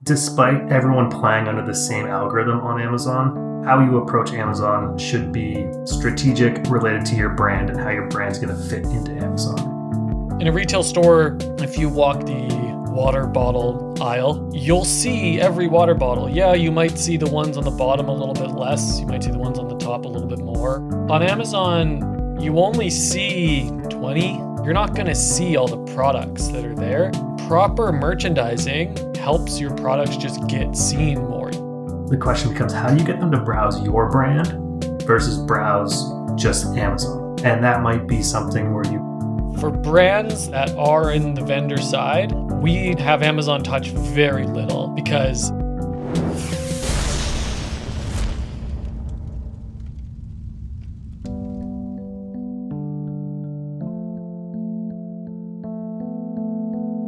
Despite everyone playing under the same algorithm on Amazon, how you approach Amazon should be strategic, related to your brand and how your brand's going to fit into Amazon. In a retail store, if you walk the water bottle aisle, you'll see every water bottle. Yeah, you might see the ones on the bottom a little bit less. You might see the ones on the top a little bit more. On Amazon, you only see 20. You're not going to see all the products that are there. Proper merchandising helps your products just get seen more. The question becomes, how do you get them to browse your brand versus browse just Amazon? And that might be something where For brands that are in the vendor side, we have Amazon touch very little because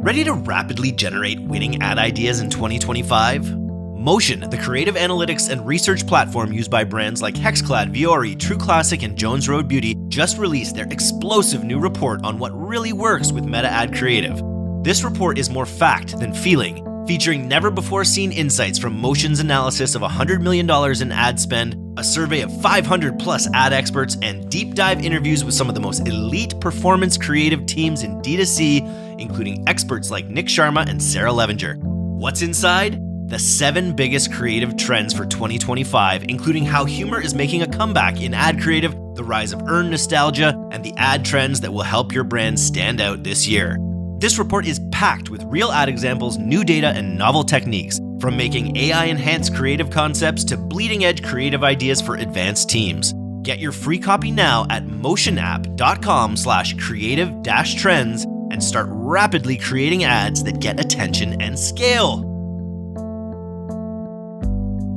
Ready to rapidly generate winning ad ideas in 2025? Motion, the creative analytics and research platform used by brands like Hexclad, Viore, True Classic, and Jones Road Beauty, just released their explosive new report on what really works with meta ad creative. This report is more fact than feeling, featuring never-before-seen insights from Motion's analysis of $100 million in ad spend, a survey of 500 plus ad experts, and deep dive interviews with some of the most elite performance creative teams in D2C, including experts like Nick Sharma and Sarah Levinger. What's inside? The 7 biggest creative trends for 2025, including how humor is making a comeback in ad creative, the rise of earned nostalgia, and the ad trends that will help your brand stand out this year. This report is packed with real ad examples, new data, and novel techniques, from making AI-enhanced creative concepts to bleeding-edge creative ideas for advanced teams. Get your free copy now at motionapp.com/creative-trends and start rapidly creating ads that get attention and scale.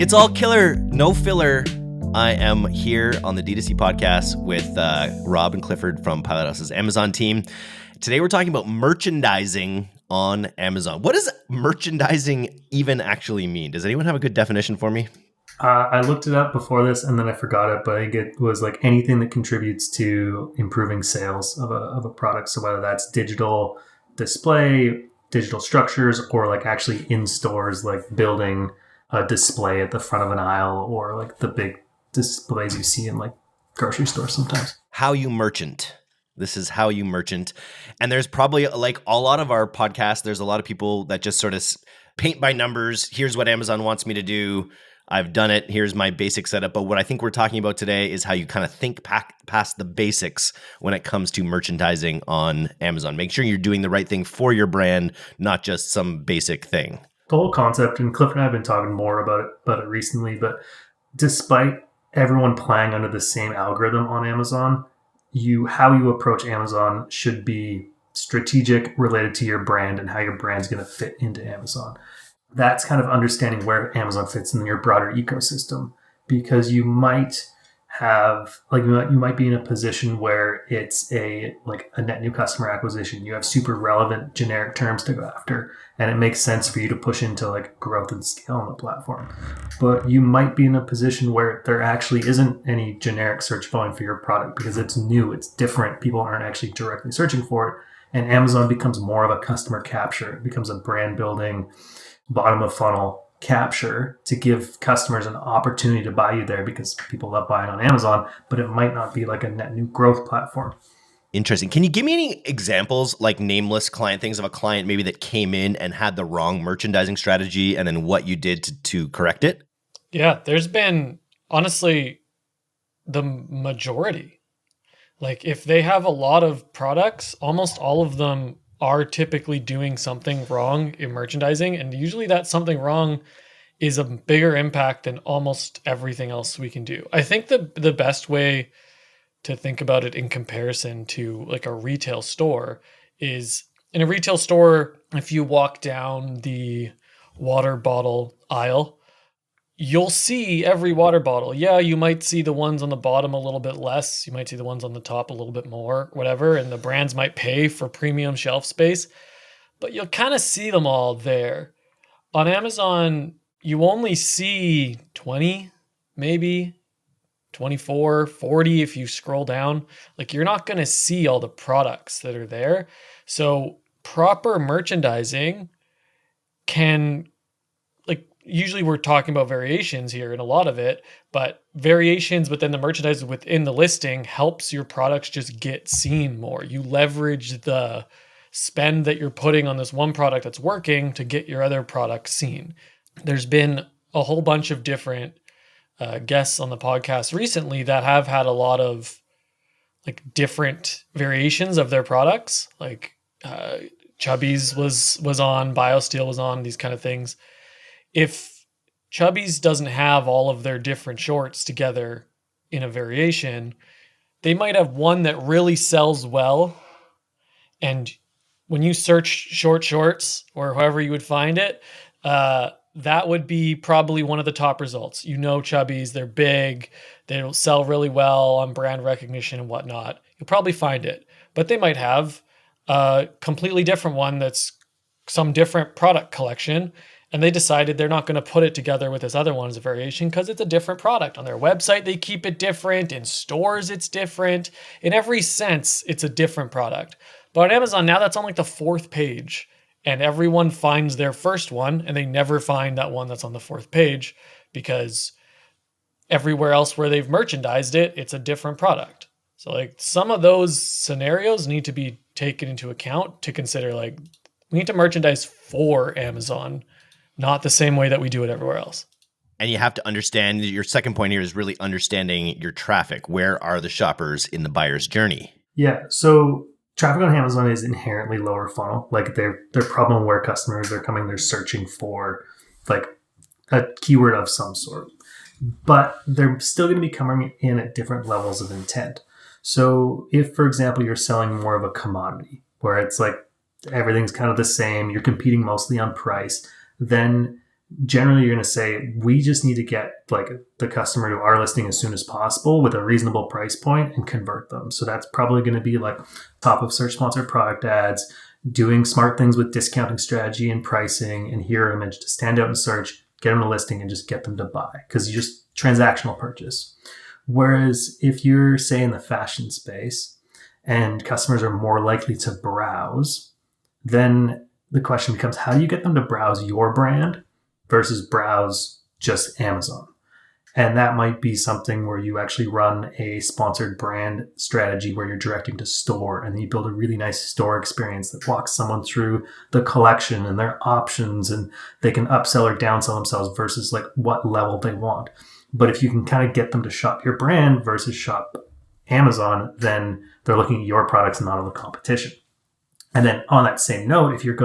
It's all killer, no filler. I am here on the D2C podcast with Rob and Clifford from Pilot House's Amazon team. Today we're talking about merchandising on Amazon. What does merchandising even actually mean? Does anyone have a good definition for me? I looked it up before this and then I forgot it, but I think it was like anything that contributes to improving sales of a product. So whether that's digital display, digital structures, or like actually in stores, like building a display at the front of an aisle, or like the big displays you see in like grocery stores sometimes. How you merchant. This is how you merchant. And there's probably, like a lot of our podcasts, there's a lot of people that just sort of paint by numbers. Here's what Amazon wants me to do. I've done it. Here's my basic setup. But what I think we're talking about today is how you kind of think past the basics when it comes to merchandising on Amazon. Make sure you're doing the right thing for your brand, not just some basic thing. The whole concept, and Cliff and I have been talking more about it recently, but despite everyone playing under the same algorithm on Amazon, how you approach Amazon should be strategic, related to your brand and how your brand's going to fit into Amazon. That's kind of understanding where Amazon fits in your broader ecosystem, because you might have, like, you might be in a position where it's a net new customer acquisition. You have super relevant generic terms to go after, and it makes sense for you to push into like growth and scale on the platform. But you might be in a position where there actually isn't any generic search volume for your product because it's new, it's different. People aren't actually directly searching for it. And Amazon becomes more of a customer capture. It becomes a brand building, bottom of funnel capture to give customers an opportunity to buy you there, because people love buying on Amazon, but it might not be like a net new growth platform. Interesting. Can you give me any examples, like nameless client things of a client maybe that came in and had the wrong merchandising strategy, and then what you did to correct it? Yeah, there's been, honestly, the majority. Like if they have a lot of products, almost all of them are typically doing something wrong in merchandising. And usually that something wrong is a bigger impact than almost everything else we can do. I think the best way to think about it in comparison to like a retail store is, in a retail store, if you walk down the water bottle aisle, you'll see every water bottle. Yeah, you might see the ones on the bottom a little bit less. You might see the ones on the top a little bit more, whatever. And the brands might pay for premium shelf space, but you'll kind of see them all there. On Amazon, you only see 20, maybe 24, 40 if you scroll down. Like you're not going to see all the products that are there. So proper merchandising can usually we're talking about variations here in a lot of it, but variations within the merchandise within the listing helps your products just get seen more. You leverage the spend that you're putting on this one product that's working to get your other product seen. There's been a whole bunch of different guests on the podcast recently that have had a lot of like different variations of their products. Like Chubby's was on, BioSteel was on, these kind of things. If Chubby's doesn't have all of their different shorts together in a variation, they might have one that really sells well. And when you search short shorts or however you would find it, that would be probably one of the top results. You know, Chubby's, they're big, they'll sell really well on brand recognition and whatnot. You'll probably find it, but they might have a completely different one that's some different product collection. And they decided they're not going to put it together with this other one as a variation because it's a different product. On their website, they keep it different. In stores, it's different. In every sense, it's a different product. But on Amazon, now that's on like the 4th page. And everyone finds their first one, and they never find that one that's on the 4th page because everywhere else where they've merchandised it, it's a different product. So like some of those scenarios need to be taken into account to consider like we need to merchandise for Amazon, not the same way that we do it everywhere else. And you have to understand, your second point here is really understanding your traffic. Where are the shoppers in the buyer's journey? Yeah. So traffic on Amazon is inherently lower funnel. Like they're problem aware customers. They're coming, they're searching for like a keyword of some sort. But they're still going to be coming in at different levels of intent. So if, for example, you're selling more of a commodity where it's like everything's kind of the same, you're competing mostly on price, then generally you're going to say, we just need to get like the customer to our listing as soon as possible with a reasonable price point and convert them. So that's probably going to be like top of search sponsored product ads, doing smart things with discounting strategy and pricing and hero image to stand out in search, get them a listing and just get them to buy because you just transactional purchase. Whereas if you're, say, in the fashion space and customers are more likely to browse, then the question becomes, how do you get them to browse your brand versus browse just Amazon? And that might be something where you actually run a sponsored brand strategy where you're directing to store and then you build a really nice store experience that walks someone through the collection and their options and they can upsell or downsell themselves versus like what level they want. But if you can kind of get them to shop your brand versus shop Amazon, then they're looking at your products and not on the competition. And then on that same note, if you're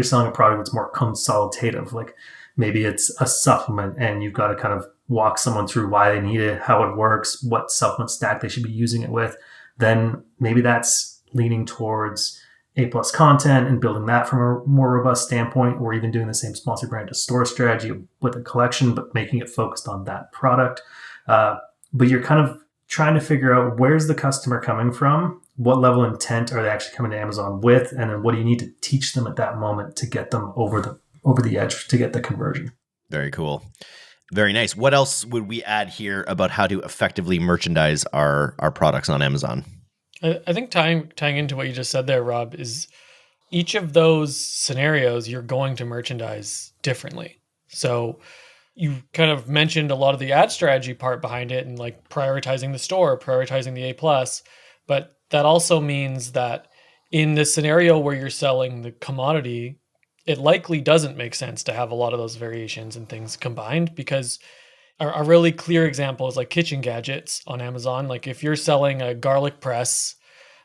selling a product that's more consultative, like maybe it's a supplement and you've got to kind of walk someone through why they need it, how it works, what supplement stack they should be using it with, then maybe that's leaning towards A+ content and building that from a more robust standpoint, or even doing the same sponsored brand to store strategy with a collection, but making it focused on that product. But you're kind of trying to figure out where's the customer coming from, what level of intent are they actually coming to Amazon with, and then what do you need to teach them at that moment to get them over the edge to get the conversion. Very cool. Very nice. What else would we add here about how to effectively merchandise our products on Amazon? I think tying into what you just said there, Rob, is each of those scenarios you're going to merchandise differently. So you kind of mentioned a lot of the ad strategy part behind it and like prioritizing the store, prioritizing the A+, but that also means that in the scenario where you're selling the commodity, it likely doesn't make sense to have a lot of those variations and things combined because a really clear example is like kitchen gadgets on Amazon. Like if you're selling a garlic press,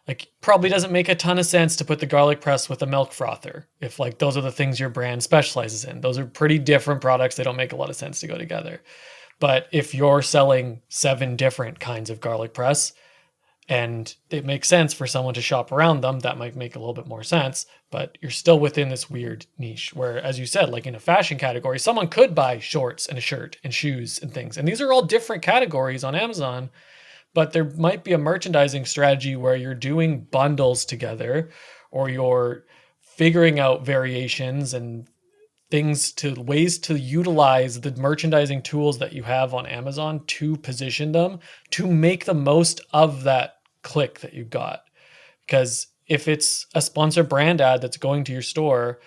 like probably doesn't make a ton of sense to put the garlic press with a milk frother if like those are the things your brand specializes in. Those are pretty different products. They don't make a lot of sense to go together. But if you're selling 7 different kinds of garlic press and it makes sense for someone to shop around them, that might make a little bit more sense, but you're still within this weird niche where, as you said, like in a fashion category, someone could buy shorts and a shirt and shoes and things. And these are all different categories on Amazon, but there might be a merchandising strategy where you're doing bundles together or you're figuring out variations and ways to utilize the merchandising tools that you have on Amazon to position them to make the most of that click that you got. Because if it's a sponsored brand ad that's going to your store,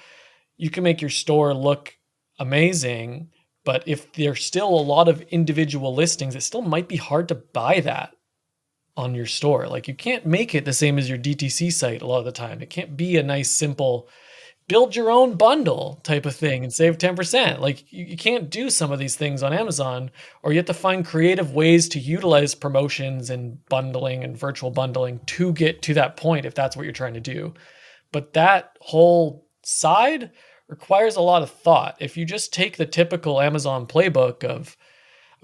you can make your store look amazing. But if there's still a lot of individual listings, it still might be hard to buy that on your store. Like you can't make it the same as your DTC site a lot of the time. It can't be a nice, simple build your own bundle type of thing and save 10%. Like you can't do some of these things on Amazon, or you have to find creative ways to utilize promotions and bundling and virtual bundling to get to that point if that's what you're trying to do. But that whole side requires a lot of thought. If you just take the typical Amazon playbook of,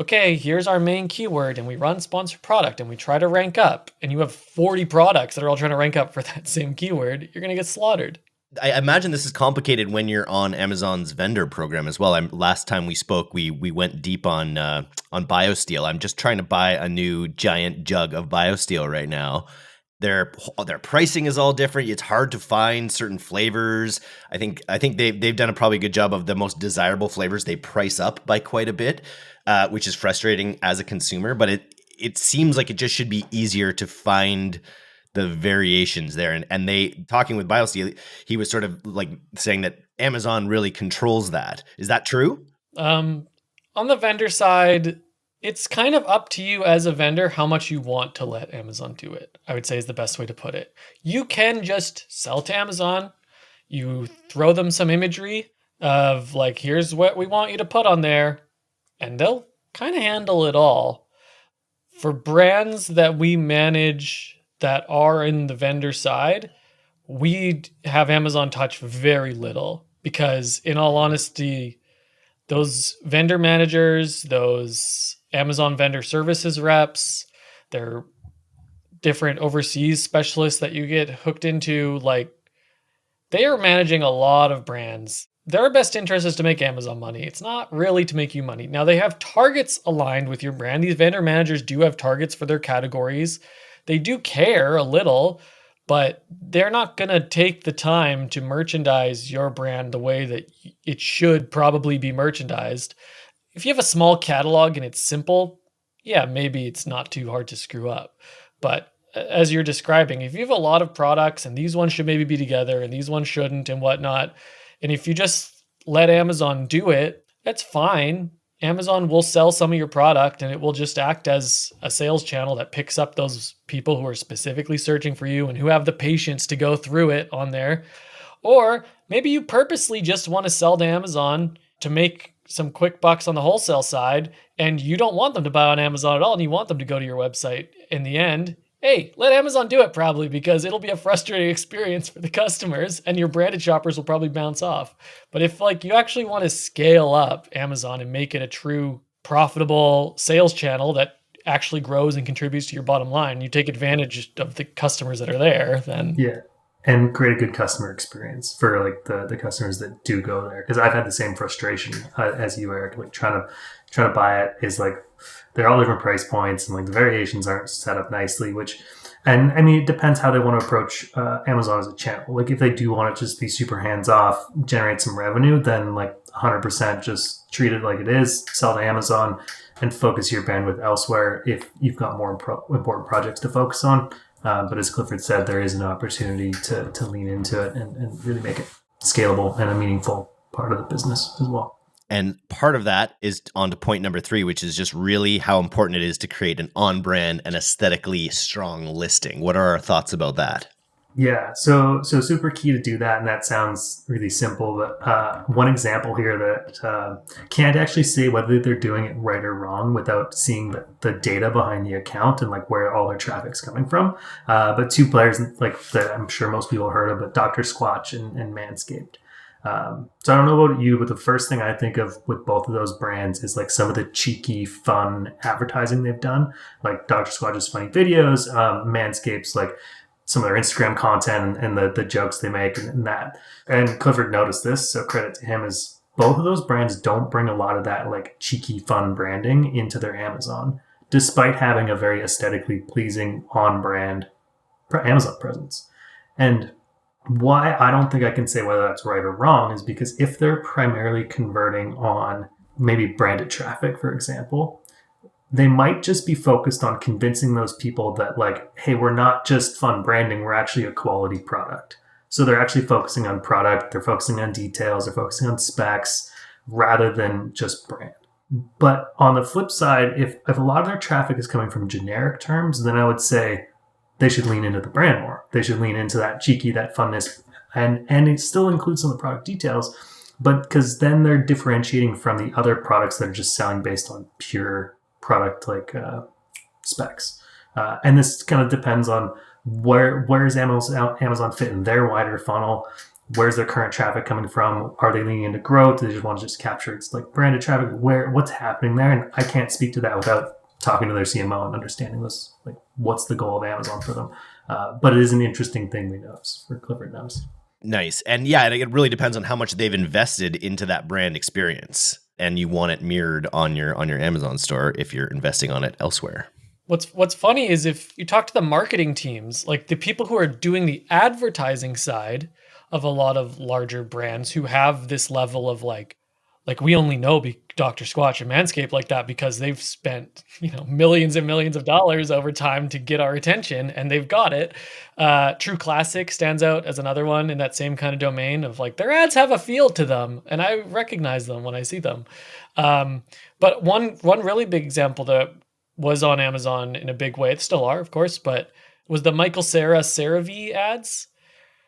okay, here's our main keyword and we run sponsored product and we try to rank up, and you have 40 products that are all trying to rank up for that same keyword, you're going to get slaughtered. I imagine this is complicated when you're on Amazon's vendor program as well. Last time we spoke, we went deep on BioSteel. I'm just trying to buy a new giant jug of BioSteel right now. Their pricing is all different. It's hard to find certain flavors. I think they've done a probably good job of the most desirable flavors. They price up by quite a bit, which is frustrating as a consumer. But it seems like it just should be easier to find the variations there. And they, talking with BioSteel, he was sort of like saying that Amazon really controls that. Is that true? On the vendor side, it's kind of up to you as a vendor how much you want to let Amazon do it, I would say is the best way to put it. You can just sell to Amazon. You throw them some imagery of like, here's what we want you to put on there, and they'll kind of handle it all. For brands that we manage that are in the vendor side, we have Amazon touch very little, because in all honesty, those vendor managers, those Amazon vendor services reps, they're different overseas specialists that you get hooked into, like they are managing a lot of brands. Their best interest is to make Amazon money. It's not really to make you money. Now they have targets aligned with your brand. These vendor managers do have targets for their categories. They do care a little, but they're not going to take the time to merchandise your brand the way that it should probably be merchandised. If you have a small catalog and it's simple, yeah, maybe it's not too hard to screw up. But as you're describing, if you have a lot of products and these ones should maybe be together and these ones shouldn't and whatnot, and if you just let Amazon do it, that's fine. Amazon will sell some of your product and it will just act as a sales channel that picks up those people who are specifically searching for you and who have the patience to go through it on there. Or maybe you purposely just want to sell to Amazon to make some quick bucks on the wholesale side, and you don't want them to buy on Amazon at all, and you want them to go to your website in the end. Hey, let Amazon do it probably, because it'll be a frustrating experience for the customers and your branded shoppers will probably bounce off. But if like you actually want to scale up Amazon and make it a true profitable sales channel that actually grows and contributes to your bottom line, you take advantage of the customers that are there, then yeah. And create a good customer experience for like the customers that do go there. Because I've had the same frustration as you, Eric. Like trying to buy it is like they're all different price points and like the variations aren't set up nicely. And I mean, it depends how they want to approach Amazon as a channel. Like if they do want to just be super hands off, generate some revenue, then like 100% just treat it like it is, sell to Amazon, and focus your bandwidth elsewhere if you've got more important projects to focus on. But as Clifford said, there is an opportunity to lean into it and really make it scalable and a meaningful part of the business as well. And part of that is on to point number 3, which is just really how important it is to create an on-brand and aesthetically strong listing. What are our thoughts about that? Yeah, so super key to do that, and that sounds really simple, but one example here that can't actually say whether they're doing it right or wrong without seeing the data behind the account and like where all their traffic's coming from. But 2 players like that I'm sure most people heard of, but Dr. Squatch and Manscaped. So I don't know about you, but the first thing I think of with both of those brands is like some of the cheeky, fun advertising they've done, like Dr. Squatch's funny videos, Manscaped's like some of their Instagram content and the jokes they make and that. And Clifford noticed this, so credit to him, is both of those brands don't bring a lot of that like cheeky, fun branding into their Amazon, despite having a very aesthetically pleasing on-brand Amazon presence. And why I don't think I can say whether that's right or wrong is because if they're primarily converting on maybe branded traffic, for example, they might just be focused on convincing those people that like, hey, we're not just fun branding, we're actually a quality product. So they're actually focusing on product, they're focusing on details, they're focusing on specs, rather than just brand. But on the flip side, if a lot of their traffic is coming from generic terms, then I would say they should lean into the brand more. They should lean into that cheeky, that funness, and it still includes some of the product details, but because then they're differentiating from the other products that are just selling based on pure product like specs. And this kind of depends on where's Amazon fit in their wider funnel. Where's their current traffic coming from? Are they leaning into growth? Do they just want to just capture it's like branded traffic? What's happening there? And I can't speak to that without talking to their CMO and understanding this, like what's the goal of Amazon for them. But it is an interesting thing we notice for Clifford knows. Nice. And yeah, it really depends on how much they've invested into that brand experience. And you want it mirrored on your Amazon store if you're investing on it elsewhere. What's funny is if you talk to the marketing teams, like the people who are doing the advertising side of a lot of larger brands who have this level of like we only know Dr. Squatch and Manscaped like that because they've spent, millions and millions of dollars over time to get our attention, and they've got it. True Classic stands out as another one in that same kind of domain of like their ads have a feel to them, and I recognize them when I see them. But one really big example that was on Amazon in a big way, it still are, of course, but was the Michael Cera CeraVe ads.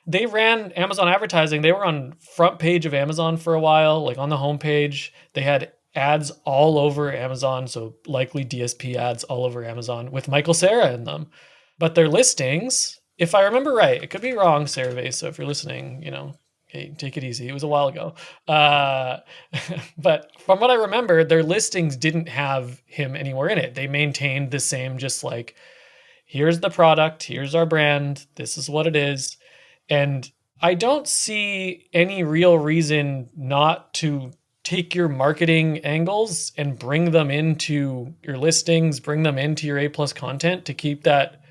They ran Amazon advertising. They were on front page of Amazon for a while, like on the homepage. They had ads all over Amazon, so likely DSP ads all over Amazon with Michael Cera in them. But their listings, if I remember right, it could be wrong, CeraVe, so if you're listening, hey, take it easy. It was a while ago. But from what I remember, their listings didn't have him anywhere in it. They maintained the same, just like, here's the product, here's our brand, this is what it is. And I don't see any real reason not to take your marketing angles and bring them into your listings, bring them into your A+ content to keep that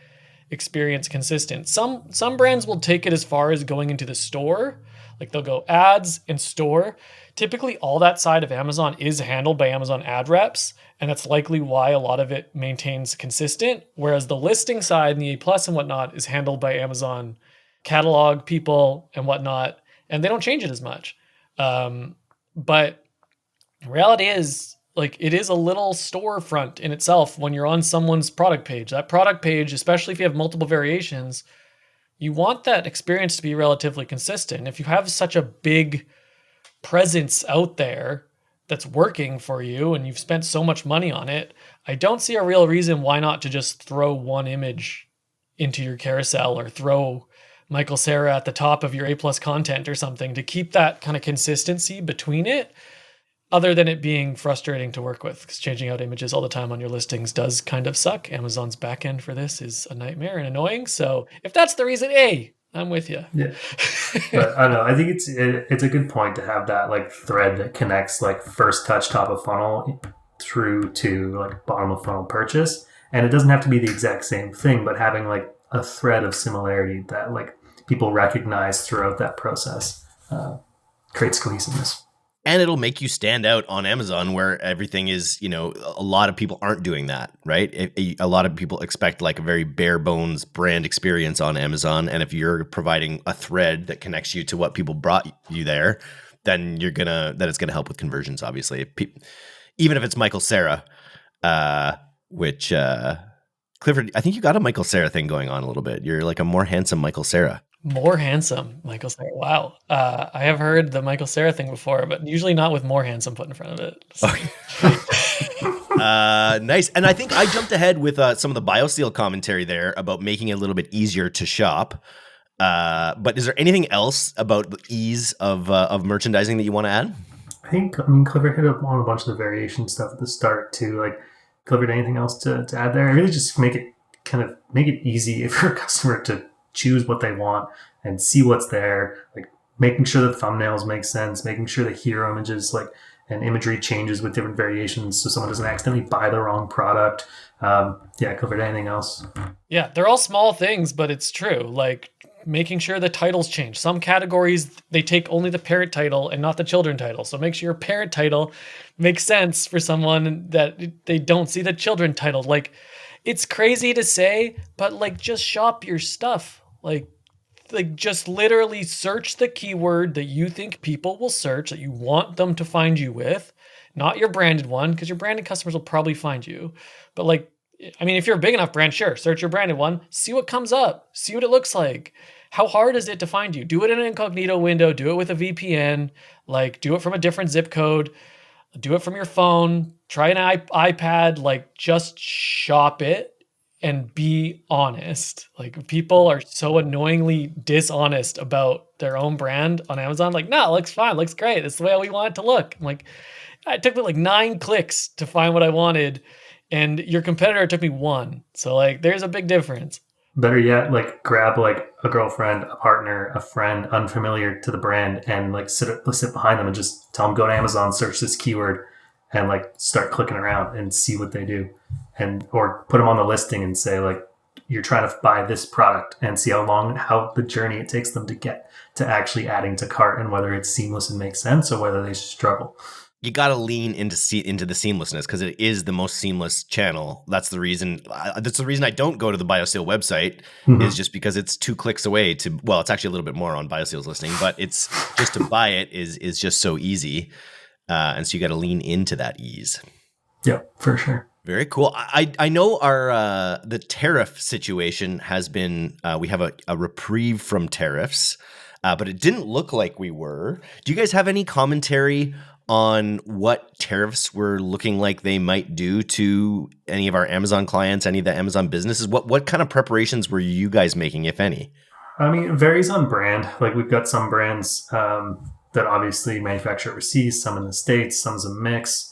experience consistent. Some brands will take it as far as going into the store. Like they'll go ads and store. Typically all that side of Amazon is handled by Amazon ad reps, and that's likely why a lot of it maintains consistent. Whereas the listing side and the A+ and whatnot is handled by Amazon catalog people and whatnot, and they don't change it as much. But reality is, like, it is a little storefront in itself when you're on someone's product page. That product page, especially if you have multiple variations, you want that experience to be relatively consistent. If you have such a big presence out there that's working for you and you've spent so much money on it, I don't see a real reason why not to just throw one image into your carousel or throw Michael Cera at the top of your A+ content or something to keep that kind of consistency between it, other than it being frustrating to work with, because changing out images all the time on your listings does kind of suck. Amazon's backend for this is a nightmare and annoying. So if that's the reason, I'm with you. Yeah. But I don't know. I think it's a good point to have that like thread that connects like first touch top of funnel through to like bottom of funnel purchase. And it doesn't have to be the exact same thing, but having like a thread of similarity that like people recognize throughout that process creates cohesiveness. And it'll make you stand out on Amazon where everything is, a lot of people aren't doing that, right? A lot of people expect like a very bare bones brand experience on Amazon. And if you're providing a thread that connects you to what people brought you there, then it's gonna help with conversions, obviously. Even if it's Michael Cera, which Clifford, I think you got a Michael Cera thing going on a little bit. You're like a more handsome Michael Cera. More handsome Michael Cera. Wow. I have heard the Michael Cera thing before, but usually not with more handsome put in front of it. So. Nice. And I think I jumped ahead with some of the BioSteel commentary there about making it a little bit easier to shop. But is there anything else about the ease of merchandising that you want to add? I mean, Clifford hit up on a bunch of the variation stuff at the start too. Like, Clifford, anything else to add there? I really just make it easy for a customer to choose what they want and see what's there, like making sure the thumbnails make sense, making sure the hero images like and imagery changes with different variations so someone doesn't accidentally buy the wrong product. Covered anything else? Yeah, they're all small things, but it's true. Like making sure the titles change. Some categories, they take only the parent title and not the children title. So make sure your parent title makes sense for someone that they don't see the children title. Like, it's crazy to say, but like just shop your stuff. Like like just literally search the keyword that you think people will search, that you want them to find you with, not your branded one, because your branded customers will probably find you. But like, I mean, if you're a big enough brand, sure, search your branded one, see what comes up, see what it looks like. How hard is it to find you? Do it in an incognito window, do it with a VPN, like do it from a different zip code, do it from your phone, try an iPad, like just shop it and be honest. Like people are so annoyingly dishonest about their own brand on Amazon. Like, no, it looks fine, looks great. It's the way we want it to look. I'm like, it took me like 9 clicks to find what I wanted, and your competitor took me 1. So like, there's a big difference. Better yet, like grab like a girlfriend, a partner, a friend, unfamiliar to the brand, and like sit behind them and just tell them go to Amazon, search this keyword, and like start clicking around and see what they do, and or put them on the listing and say like you're trying to buy this product and see how the journey it takes them to get to actually adding to cart and whether it's seamless and makes sense or whether they struggle. You got to lean into the seamlessness because it is the most seamless channel. That's the reason. I don't go to the BioSteel website is just because it's 2 clicks away to. Well, it's actually a little bit more on BioSteel's listing, but it's just to buy it is just so easy, and so you got to lean into that ease. Yeah, for sure. Very cool. I know our the tariff situation has been. We have a reprieve from tariffs, but it didn't look like we were. Do you guys have any commentary on what tariffs were looking like they might do to any of our Amazon clients, any of the Amazon businesses? What kind of preparations were you guys making, if any? I mean, it varies on brand. Like we've got some brands that obviously manufacture overseas, some in the States, some's a mix.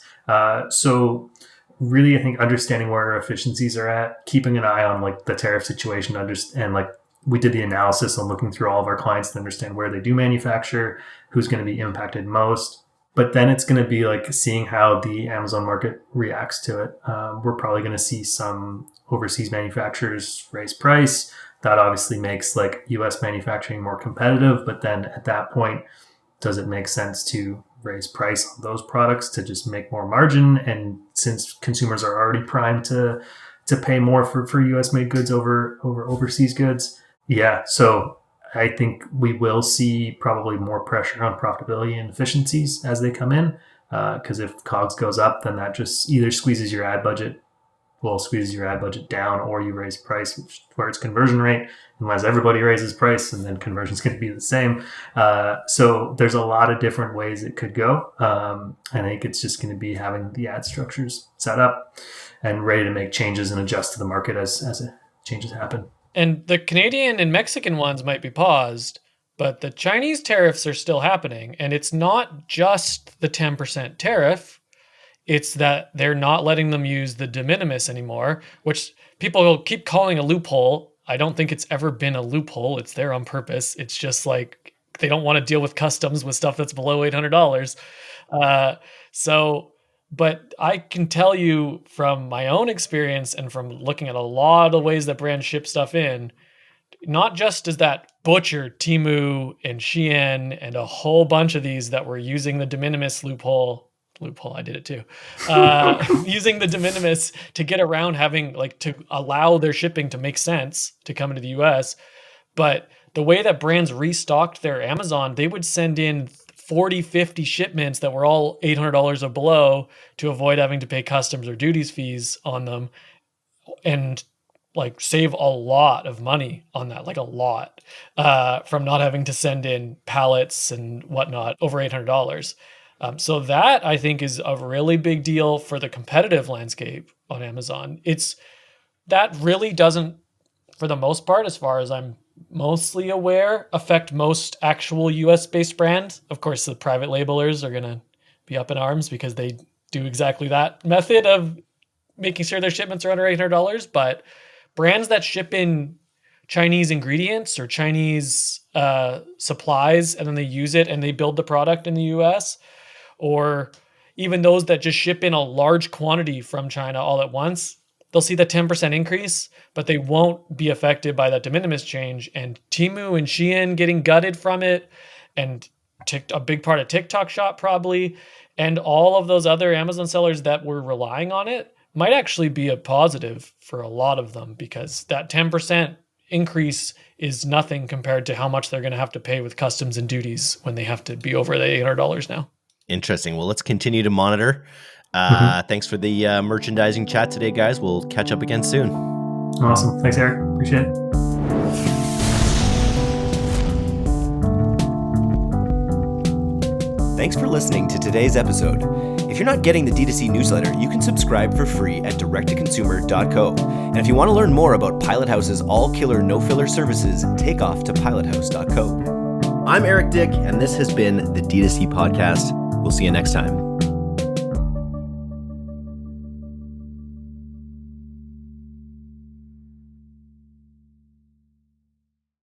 So really, I think understanding where our efficiencies are at, keeping an eye on like the tariff situation, and like we did the analysis on looking through all of our clients to understand where they do manufacture, who's going to be impacted most. But then it's going to be like seeing how the Amazon market reacts to it. We're probably going to see some overseas manufacturers raise price. That obviously makes like US manufacturing more competitive. But then at that point, does it make sense to raise price on those products to just make more margin? And since consumers are already primed to pay more for US made goods over overseas goods. Yeah. So I think we will see probably more pressure on profitability and efficiencies as they come in. Because if COGS goes up, then that just either squeezes your ad budget down, or you raise price, where it's conversion rate, unless everybody raises price, and then conversion is going to be the same. So there's a lot of different ways it could go. I think it's just going to be having the ad structures set up and ready to make changes and adjust to the market as changes happen. And the Canadian and Mexican ones might be paused, but the Chinese tariffs are still happening. And it's not just the 10% tariff. It's that they're not letting them use the de minimis anymore, which people will keep calling a loophole. I don't think it's ever been a loophole. It's there on purpose. It's just like they don't want to deal with customs with stuff that's below $800. But I can tell you from my own experience and from looking at a lot of ways that brands ship stuff in, not just is that Butcher, Temu, and Shein, and a whole bunch of these that were using the de minimis loophole, I did it too, using the de minimis to get around having, like, to allow their shipping to make sense to come into the US. But the way that brands restocked their Amazon, they would send in 40, 50 shipments that were all $800 or below to avoid having to pay customs or duties fees on them, and like save a lot of money on that, like a lot, from not having to send in pallets and whatnot over $800. So that I think is a really big deal for the competitive landscape on Amazon. That really doesn't, for the most part, as far as I'm mostly aware, affect most actual US-based brands. Of course, the private labelers are going to be up in arms because they do exactly that method of making sure their shipments are under $800. But brands that ship in Chinese ingredients or Chinese supplies, and then they use it and they build the product in the US, or even those that just ship in a large quantity from China all at once, they'll see the 10% increase, but they won't be affected by that de minimis change. And Temu and Shein getting gutted from it, and a big part of TikTok Shop probably, and all of those other Amazon sellers that were relying on it might actually be a positive for a lot of them, because that 10% increase is nothing compared to how much they're going to have to pay with customs and duties when they have to be over the $800 now. Interesting. Well, let's continue to monitor. Thanks for the merchandising chat today, guys. We'll catch up again soon. Awesome. Thanks, Eric. Appreciate it. Thanks for listening to today's episode. If you're not getting the D2C newsletter, you can subscribe for free at directtoconsumer.co. And if you want to learn more about Pilot House's all-killer, no-filler services, take off to pilothouse.co. I'm Eric Dick, and this has been the D2C Podcast. We'll see you next time.